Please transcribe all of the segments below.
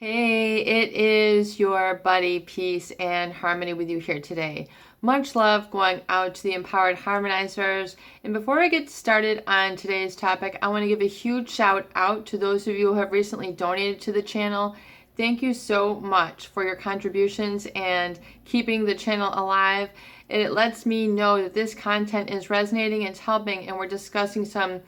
Hey, it is your buddy Peace and Harmony with you here today. Much love going out to the empowered harmonizers. And before I get started on today's topic, I want to give a huge shout out to those of you who have recently donated to the channel. Thank you so much for your contributions and keeping the channel alive. And it lets me know that this content is resonating, it's helping, and we're discussing some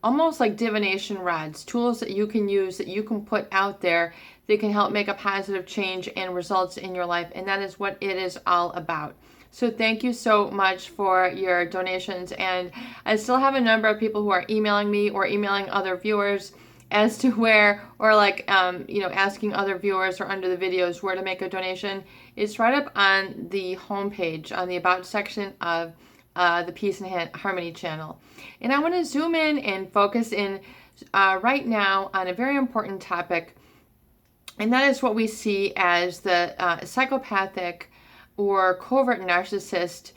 almost like divination rods, tools that you can use, that you can put out there that can help make a positive change and results in your life. And that is what it is all about. So thank you so much for your donations. And I still have a number of people who are emailing me or emailing other viewers as to where, or like, asking other viewers or under the videos where to make a donation. It's right up on the homepage, on the About section of the Peace and Harmony channel. And I want to zoom in and focus in right now on a very important topic, and that is what we see as the psychopathic or covert narcissist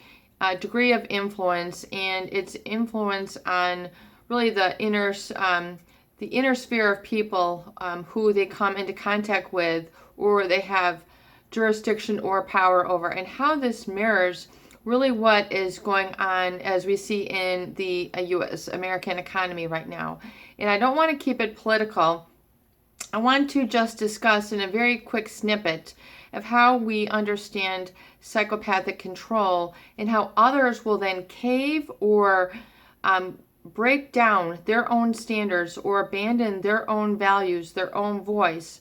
degree of influence and its influence on really the inner sphere of people who they come into contact with or they have jurisdiction or power over, and how this mirrors really what is going on as we see in the U.S. American economy right now. And I don't want to keep it political. I want to just discuss in a very quick snippet of how we understand psychopathic control and how others will then cave or break down their own standards or abandon their own values, their own voice,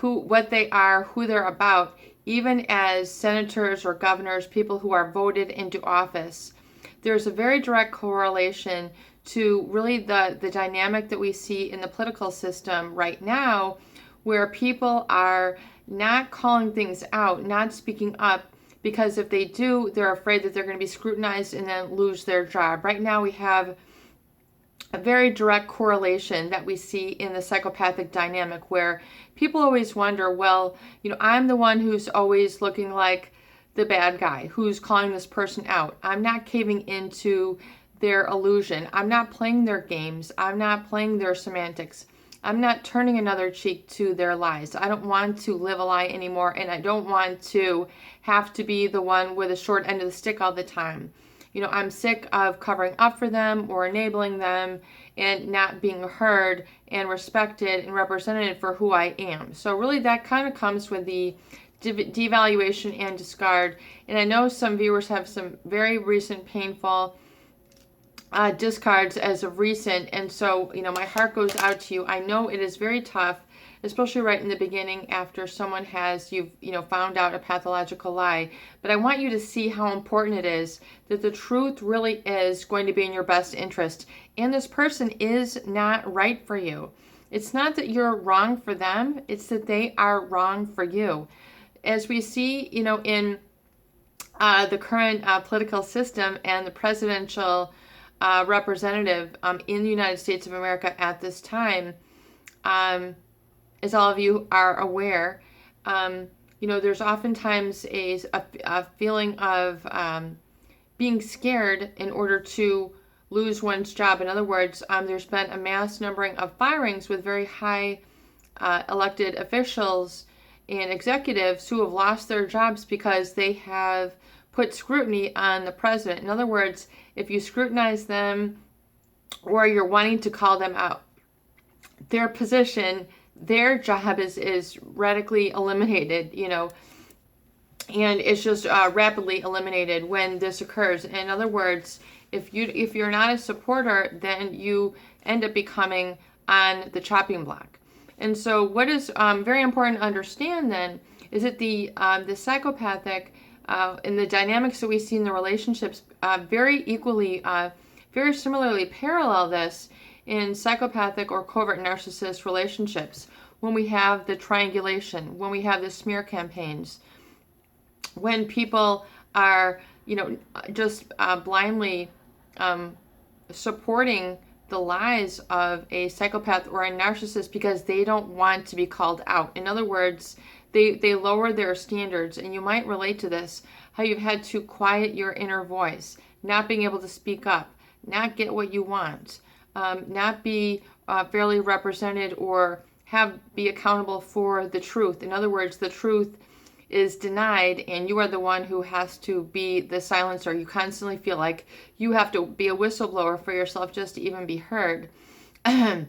what they are, who they're about, even as senators or governors, people who are voted into office. There's a very direct correlation to really the dynamic that we see in the political system right now, where people are not calling things out, not speaking up, because if they do, they're afraid that they're going to be scrutinized and then lose their job. Right now we have a very direct correlation that we see in the psychopathic dynamic, where people always wonder, well, I'm the one who's always looking like the bad guy, who's calling this person out. I'm not caving into their illusion. I'm not playing their games. I'm not playing their semantics. I'm not turning another cheek to their lies. I don't want to live a lie anymore, and I don't want to have to be the one with a short end of the stick all the time. I'm sick of covering up for them or enabling them and not being heard and respected and represented for who I am. So really that kind of comes with the devaluation and discard. And I know some viewers have some very recent painful discards as of recent. And so, my heart goes out to you. I know it is very tough, especially right in the beginning after someone has, found out a pathological lie. But I want you to see how important it is that the truth really is going to be in your best interest. And this person is not right for you. It's not that you're wrong for them. It's that they are wrong for you. As we see, in the current political system and the presidential representative in the United States of America at this time, as all of you are aware, there's oftentimes a feeling of being scared in order to lose one's job. In other words, there's been a mass numbering of firings with very high elected officials and executives who have lost their jobs because they have put scrutiny on the president. In other words, if you scrutinize them or you're wanting to call them out, their position, their job is radically eliminated, and it's just rapidly eliminated when this occurs. In other words, if you're not a supporter, then you end up becoming on the chopping block. And so what is very important to understand then is that the psychopathic and the dynamics that we see in the relationships very equally, very similarly parallel this in psychopathic or covert narcissist relationships, when we have the triangulation, when we have the smear campaigns, when people are, just blindly supporting the lies of a psychopath or a narcissist because they don't want to be called out. In other words, they lower their standards, and you might relate to this, how you've had to quiet your inner voice, not being able to speak up, not get what you want, not be fairly represented or be accountable for the truth. In other words, the truth is denied and you are the one who has to be the silencer. You constantly feel like you have to be a whistleblower for yourself just to even be heard. And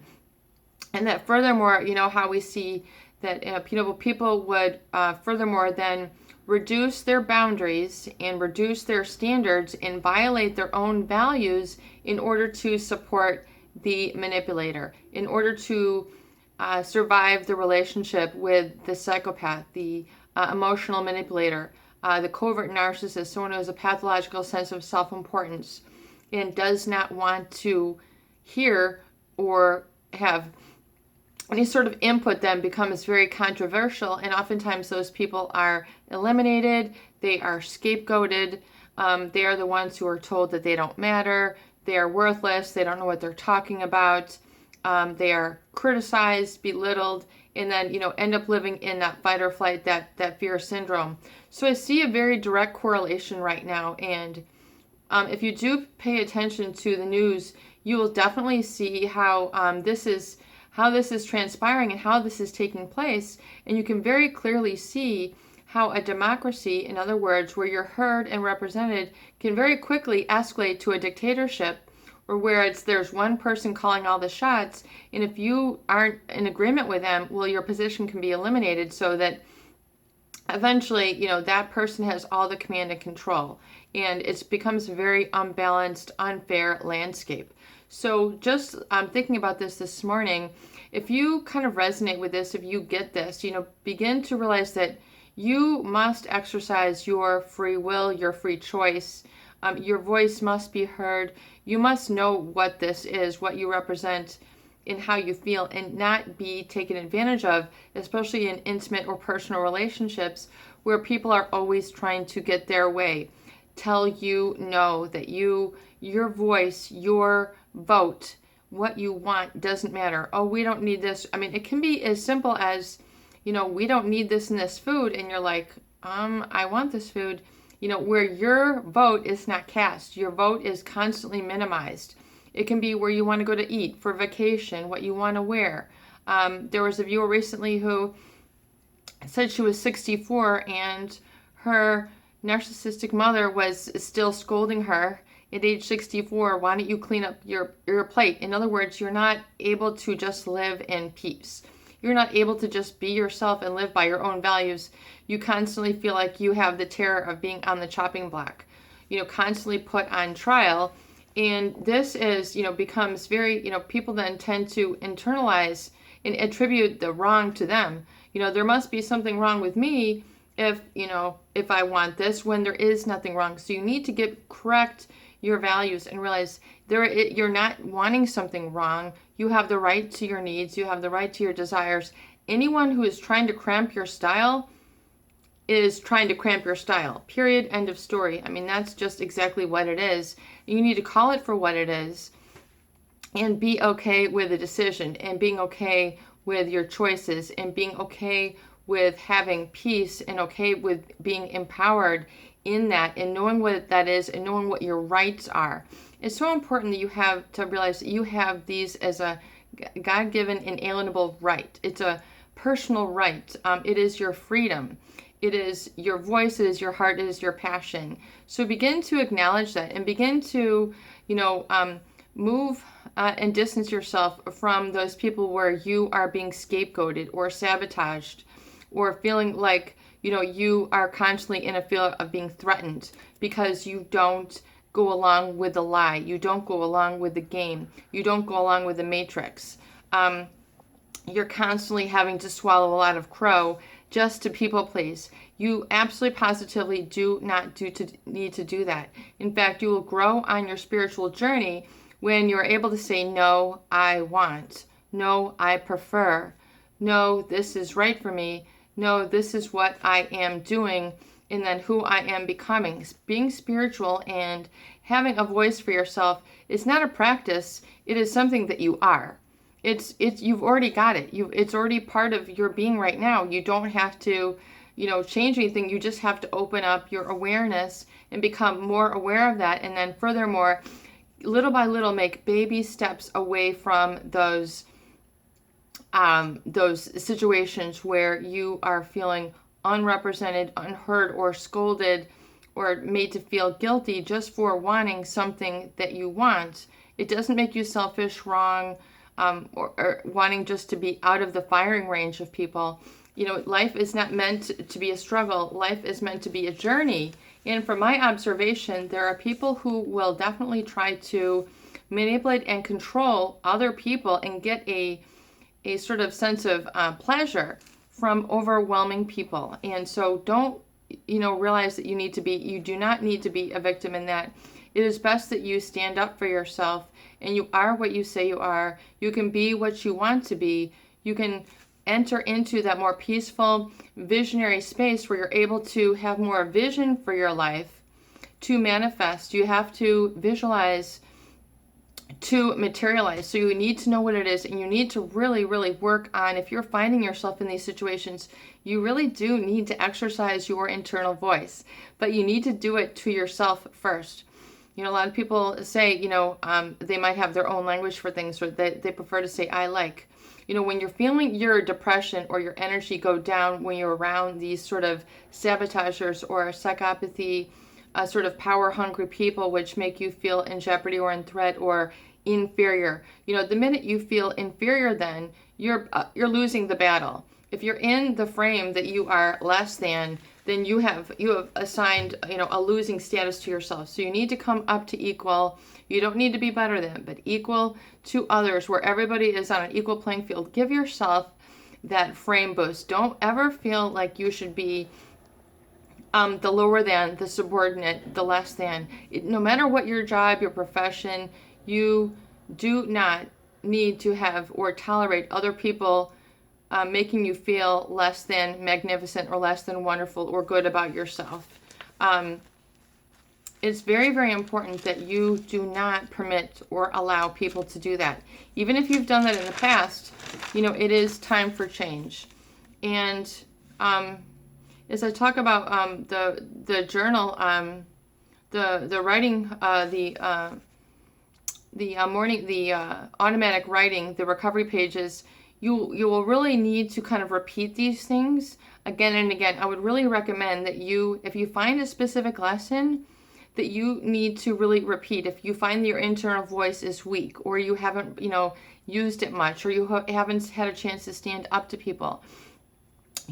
that furthermore, how we see that people would furthermore then reduce their boundaries and reduce their standards and violate their own values in order to support the manipulator, in order to survive the relationship with the psychopath, the emotional manipulator, the covert narcissist, someone who has a pathological sense of self-importance and does not want to hear or have any sort of input then becomes very controversial, and oftentimes those people are eliminated, they are scapegoated, they are the ones who are told that they don't matter, they are worthless, they don't know what they're talking about, they are criticized, belittled, and then end up living in that fight or flight, that fear syndrome. So I see a very direct correlation right now, and if you do pay attention to the news, you will definitely see how this is transpiring and how this is taking place. And you can very clearly see how a democracy, in other words, where you're heard and represented, can very quickly escalate to a dictatorship, or where there's one person calling all the shots, and if you aren't in agreement with them, well, your position can be eliminated, so that eventually, that person has all the command and control, and it becomes a very unbalanced, unfair landscape. So just thinking about this morning, if you kind of resonate with this, if you get this, begin to realize that you must exercise your free will, your free choice. Your voice must be heard. You must know what this is, what you represent, and how you feel, and not be taken advantage of, especially in intimate or personal relationships where people are always trying to get their way. Tell you no, that your voice, your vote, what you want doesn't matter. Oh, we don't need this. I mean, it can be as simple as, we don't need this in this food, and you're like, I want this food. Where your vote is not cast, your vote is constantly minimized. It can be where you want to go to eat, for vacation, what you want to wear. There was a viewer recently who said she was 64 and her narcissistic mother was still scolding her at age 64, why don't you clean up your plate? In other words, you're not able to just live in peace. You're not able to just be yourself and live by your own values. You constantly feel like you have the terror of being on the chopping block, constantly put on trial. And this is, becomes very, people then tend to internalize and attribute the wrong to them. There must be something wrong with me if I want this, when there is nothing wrong. So you need to correct your values and realize you're not wanting something wrong. You have the right to your needs. You have the right to your desires. Anyone who is trying to cramp your style is trying to cramp your style. Period. End of story. I mean, that's just exactly what it is. You need to call it for what it is and be okay with the decision, and being okay with your choices, and being okay with having peace, and okay with being empowered in that, and knowing what that is, and knowing what your rights are. It's so important that you have to realize that you have these as a God-given inalienable right. It's a personal right. It is your freedom. It is your voice. It is your heart. It is your passion. So begin to acknowledge that, and begin to, move and distance yourself from those people where you are being scapegoated or sabotaged, or feeling like, you are constantly in a feel of being threatened because you don't go along with the lie. You don't go along with the game. You don't go along with the matrix. You're constantly having to swallow a lot of crow just to people please. You absolutely positively do not need to do that. In fact, you will grow on your spiritual journey when you're able to say, no, I want. No, I prefer. No, this is right for me. No, this is what I am doing, and then who I am becoming. Being spiritual and having a voice for yourself is not a practice. It is something that you are. You've already got it. It's already part of your being right now. You don't have to, change anything. You just have to open up your awareness and become more aware of that. And then furthermore, little by little, make baby steps away from those those situations where you are feeling unrepresented, unheard, or scolded, or made to feel guilty just for wanting something that you want. It doesn't make you selfish, wrong, or wanting just to be out of the firing range of people. Life is not meant to be a struggle. Life is meant to be a journey. And from my observation, there are people who will definitely try to manipulate and control other people and get a sort of sense of pleasure from overwhelming people. And so don't, realize that you do not need to be a victim in that. It is best that you stand up for yourself and you are what you say you are. You can be what you want to be. You can enter into that more peaceful, visionary space where you're able to have more vision for your life to manifest. You have to visualize to materialize. So you need to know what it is, and you need to really, really work on, if you're finding yourself in these situations, you really do need to exercise your internal voice, but you need to do it to yourself first. A lot of people say, they might have their own language for things, or they prefer to say, I like. When you're feeling your depression or your energy go down when you're around these sort of sabotagers or psychopathy, sort of power-hungry people, which make you feel in jeopardy or in threat or inferior. The minute you feel inferior, then you're losing the battle. If you're in the frame that you are less than, then you have assigned a losing status to yourself. So you need to come up to equal. You don't need to be better than, but equal to others, where everybody is on an equal playing field. Give yourself that frame boost. Don't ever feel like you should be the lower than, the subordinate, the less than. No matter what your job, your profession, you do not need to have or tolerate other people making you feel less than magnificent or less than wonderful or good about yourself. It's very, very important that you do not permit or allow people to do that. Even if you've done that in the past, it is time for change. And as I talk about the journal, the writing, the automatic writing, the recovery pages, you will really need to kind of repeat these things again and again. I would really recommend that if you find a specific lesson that you need to really repeat, if you find that your internal voice is weak, or you haven't, used it much, or you haven't had a chance to stand up to people,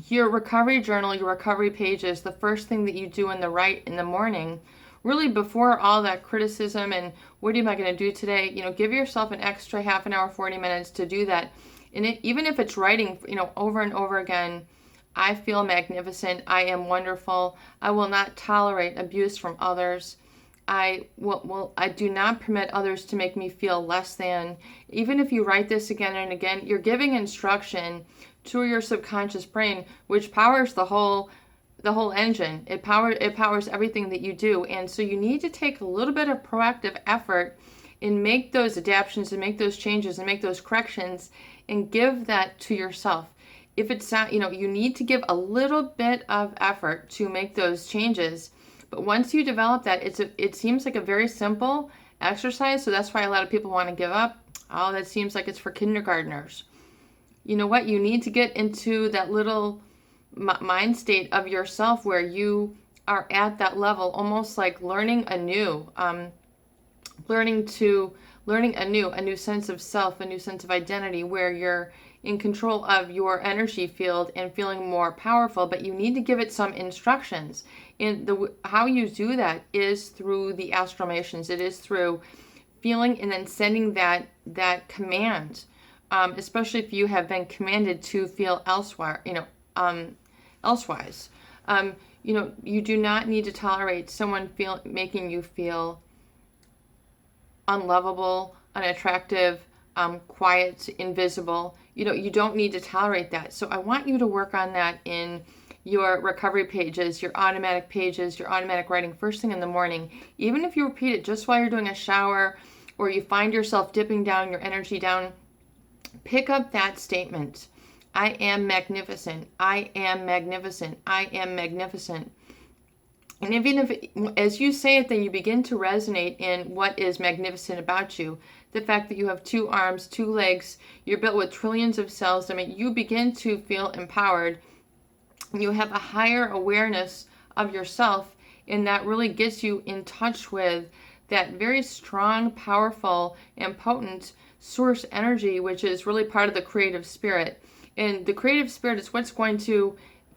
your recovery journal, your recovery pages, the first thing that you do in the morning, really before all that criticism and what am I going to do today, give yourself an extra half an hour, 40 minutes to do that. And even if it's writing, over and over again, I feel magnificent, I am wonderful, I will not tolerate abuse from others, I do not permit others to make me feel less than. Even if you write this again and again, you're giving instruction to your subconscious brain, which powers the whole engine. It powers everything that you do. And so you need to take a little bit of proactive effort and make those adaptations and make those changes and make those corrections and give that to yourself. If it's not, you need to give a little bit of effort to make those changes. But once you develop that, it seems like a very simple exercise. So that's why a lot of people want to give up. Oh, that seems like it's for kindergartners. You know what? You need to get into that little mind state of yourself where you are at that level, almost like learning anew, a new sense of self, a new sense of identity, where you're in control of your energy field and feeling more powerful. But you need to give it some instructions. And how you do that is through the astramations. It is through feeling and then sending that command, especially if you have been commanded to feel elsewhere, elsewise. You do not need to tolerate someone making you feel unlovable, unattractive, quiet, invisible. You don't need to tolerate that. So I want you to work on that in your recovery pages, your automatic pages, your automatic writing first thing in the morning. Even if you repeat it just while you're doing a shower, or you find yourself dipping down, your energy down, pick up that statement. I am magnificent. I am magnificent. I am magnificent. And even if, as you say it, then you begin to resonate in what is magnificent about you. The fact that you have 2 arms, 2 legs, you're built with trillions of cells. I mean, you begin to feel empowered. You have a higher awareness of yourself, and that really gets you in touch with that very strong, powerful, and potent source energy, which is really part of the creative spirit. And the creative spirit is what's going to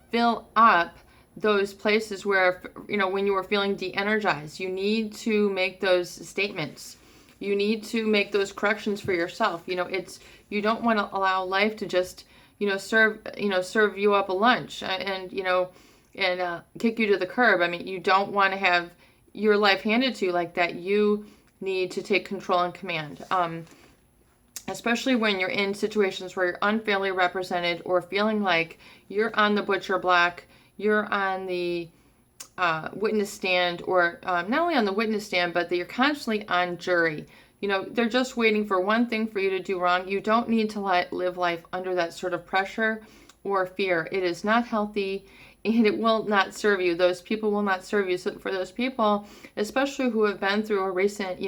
fill up those places where, when you are feeling de-energized. You need to make those statements. You need to make those corrections for yourself. You don't want to allow life to just, serve you up a lunch and kick you to the curb. I mean, you don't want to have your life handed to you like that. You need to take control and command. Especially when you're in situations where you're unfairly represented or feeling like you're on the butcher block, you're on the witness stand, or not only on the witness stand, but that you're constantly on jury. They're just waiting for one thing for you to do wrong. You don't need to live life under that sort of pressure or fear. It is not healthy, and it will not serve you. Those people will not serve you. So for those people, especially who have been through a recent,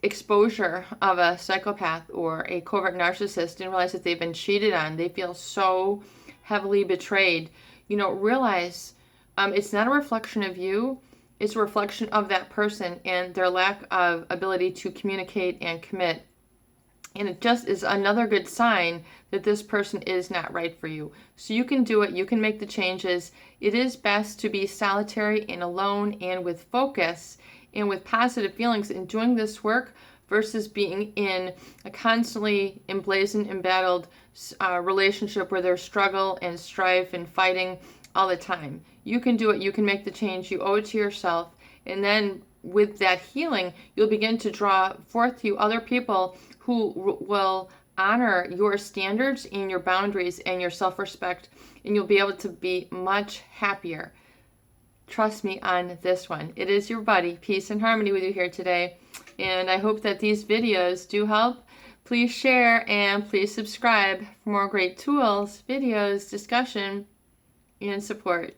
exposure of a psychopath or a covert narcissist and realize that they've been cheated on, they feel so heavily betrayed, realize it's not a reflection of you, it's a reflection of that person and their lack of ability to communicate and commit. And it just is another good sign that this person is not right for you. So you can do it, you can make the changes. It is best to be solitary and alone and with focus and with positive feelings in doing this work versus being in a constantly emblazoned, embattled relationship where there's struggle and strife and fighting all the time. You can do it. You can make the change. You owe it to yourself. And then with that healing, you'll begin to draw forth you other people who will honor your standards and your boundaries and your self-respect, and you'll be able to be much happier. Trust me on this one. It is your buddy, Peace and Harmony, with you here today. And I hope that these videos do help. Please share and please subscribe for more great tools, videos, discussion, and support.